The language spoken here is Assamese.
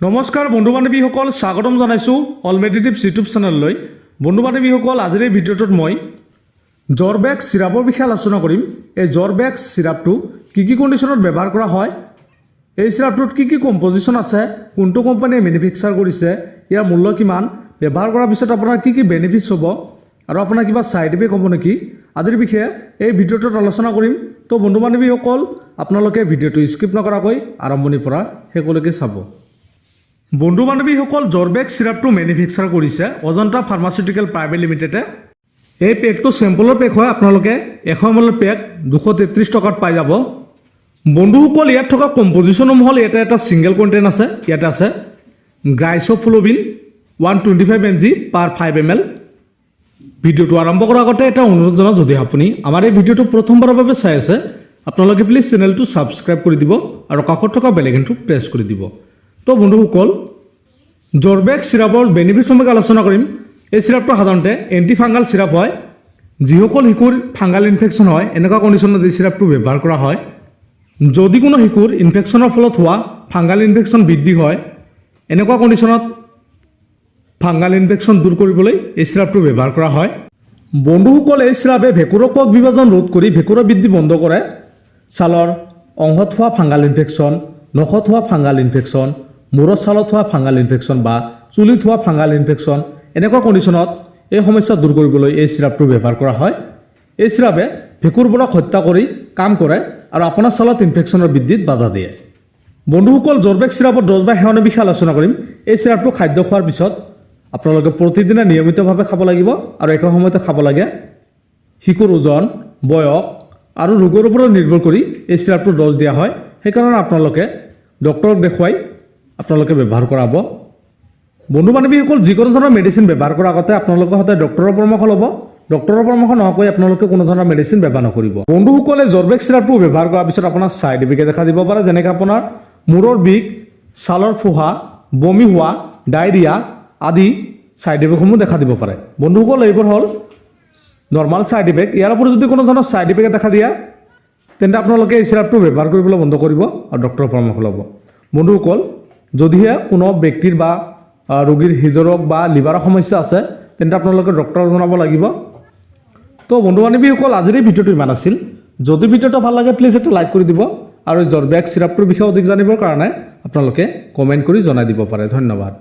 নমস্কাৰ বন্ধু বান্ধৱীসকল, স্বাগতম জনাইছোঁ অল মেডিটিভছ ইউটিউব চেনেললৈ। বন্ধু বান্ধৱীসকল, আজিৰ এই ভিডিঅ'টোত মই জৰবেক্স চিৰাপৰ বিষয়ে আলোচনা কৰিম। এই জৰবেক্স চিৰাপটো কি কি কণ্ডিশ্যনত ব্যৱহাৰ কৰা হয়, এই চিৰাপটোত কি কি কম্পজিশ্যন আছে, কোনটো কোম্পানীয়ে মেনুফেকচাৰ কৰিছে, ইয়াৰ মূল্য কিমান, ব্যৱহাৰ কৰাৰ পিছত আপোনাৰ কি কি বেনিফিটছ হ'ব আৰু আপোনাৰ কিবা ছাইড ইফেক্ট হ'ব নেকি, আদিৰ বিষয়ে এই ভিডিঅ'টোত আলোচনা কৰিম। তো বন্ধু বান্ধৱীসকল, আপোনালোকে ভিডিঅ'টো স্কিপ নকৰাকৈ আৰম্ভণিৰ পৰা শেষলৈকে চাব। বন্ধু বান্ধৱীসকল, জৰবেক্স চিৰাপটো মেনুফেকচাৰ কৰিছে অজন্তা ফাৰ্মাচিউটিকেল প্ৰাইভেট লিমিটেডে। এই পেকটো চেম্পলৰ পেক হয়, আপোনালোকে 100 ml পেক 233 টকাত পাই যাব। বন্ধুসকল, ইয়াত থকা কম্পজিশ্যনসমূহ হ'ল, এটা এটা ছিংগল কণ্টেণ্ট আছে। ইয়াতে আছে গ্ৰাইছফ্লুভিন 125 mg per 5 ml। ভিডিঅ'টো আৰম্ভ কৰাৰ আগতে এটা অনুৰোধ জনাওঁ, যদি আপুনি আমাৰ এই ভিডিঅ'টো প্ৰথমবাৰৰ বাবে চাই আছে, আপোনালোকে প্লিজ চেনেলটো ছাবস্ক্ৰাইব কৰি দিব আৰু কাষত থকা বেল আইকনটো প্ৰেছ কৰি দিব। তো বন্ধুসকল, জৰবেক্স চিৰাপৰ বেনিফিট সম্পৰ্কে আলোচনা কৰিম। এই চিৰাপটো সাধাৰণতে এণ্টি ফাংগাল চিৰাপ হয়। যিসকল শিশুৰ ফাংগাল ইনফেকশ্যন হয়, এনেকুৱা কণ্ডিশ্যনত এই চিৰাপটো ব্যৱহাৰ কৰা হয়। যদি কোনো শিশুৰ ইনফেকশ্যনৰ ফলত হোৱা ফাংগাল ইনফেকশ্যন বৃদ্ধি হয়, এনেকুৱা কণ্ডিশ্যনত ফাংগাল ইনফেকশ্যন দূৰ কৰিবলৈ এই চিৰাপটো ব্যৱহাৰ কৰা হয়। বন্ধুসকল, এই চিৰাপে ভেঁকুৰৰ কক বিভাজন ৰোধ কৰি ভেঁকুৰৰ বৃদ্ধি বন্ধ কৰে। ছালৰ অংশত হোৱা ফাংগাল ইনফেকশ্যন, নখত হোৱা ফাংগাল ইনফেকশ্যন, মূৰৰ ছালত হোৱা ফাংগাল ইনফেকশ্যন বা চুলিত হোৱা ফাংগাল ইনফেকশ্যন, এনেকুৱা কণ্ডিশ্যনত এই সমস্যা দূৰ কৰিবলৈ এই চিৰাপটো ব্যৱহাৰ কৰা হয়। এই চিৰাপে ভেঁকুৰবোৰক হত্যা কৰি কাম কৰে আৰু আপোনাৰ ছালত ইনফেকশ্যনৰ বৃদ্ধিত বাধা দিয়ে। বন্ধুসকল, জৰবেক্স চিৰাপৰ ড'জ বা সেৱনৰ বিষয়ে আলোচনা কৰিম। এই চিৰাপটো খাদ্য খোৱাৰ পিছত আপোনালোকে প্ৰতিদিনে নিয়মিতভাৱে খাব লাগিব আৰু একে সময়তে খাব লাগে। শিশুৰ ওজন, বয়স আৰু ৰোগৰ ওপৰত নিৰ্ভৰ কৰি এই চিৰাপটো ড'জ দিয়া হয়। সেইকাৰণে আপোনালোকে ডক্টৰক দেখুৱাই আপোনালোকে ব্যৱহাৰ কৰাব। বন্ধু বান্ধৱীসকল, যিকোনো ধৰণৰ মেডিচিন ব্যৱহাৰ কৰাৰ আগতে আপোনালোকে সদায় ডক্টৰৰ পৰামৰ্শ ল'ব। ডক্টৰৰ পৰামৰ্শ নোহোৱাকৈ আপোনালোকে কোনো ধৰণৰ মেডিচিন ব্যৱহাৰ নকৰিব। বন্ধুসকলে, জৰবেক্স চিৰাপটো ব্যৱহাৰ কৰাৰ পিছত আপোনাৰ ছাইড ইফেক্টে দেখা দিব পাৰে, যেনেকৈ আপোনাৰ মূৰৰ বিষ, ছালৰ ফোহা, বমি হোৱা, ডায়েৰিয়া আদি ছাইড ইফেক্টসমূহ দেখা দিব পাৰে। বন্ধুসকল, এইবোৰ হ'ল নৰ্মেল ছাইড ইফেক্ট। ইয়াৰ উপৰি যদি কোনো ধৰণৰ ছাইড ইফেক্টে দেখা দিয়ে, তেন্তে আপোনালোকে এই চিৰাপটো ব্যৱহাৰ কৰিবলৈ বন্ধ কৰিব আৰু ডক্টৰৰ পৰামৰ্শ ল'ব। বন্ধুসকল, যদিহে কোনো ব্যক্তিৰ বা ৰোগীৰ হৃদৰোগ বা লিভাৰৰ সমস্যা আছে, তেন্তে আপোনালোকে ডক্টৰক জনাব লাগিব। তো বন্ধু বান্ধৱীসকল, আজিৰ এই ভিডিঅ'টো ইমান আছিল। যদি ভিডিঅ'টো ভাল লাগে, প্লিজ এটা লাইক কৰি দিব আৰু জৰবেক্স চিৰাপটোৰ বিষয়ে অধিক জানিবৰ কাৰণে আপোনালোকে কমেণ্ট কৰি জনাই দিব পাৰে। ধন্যবাদ।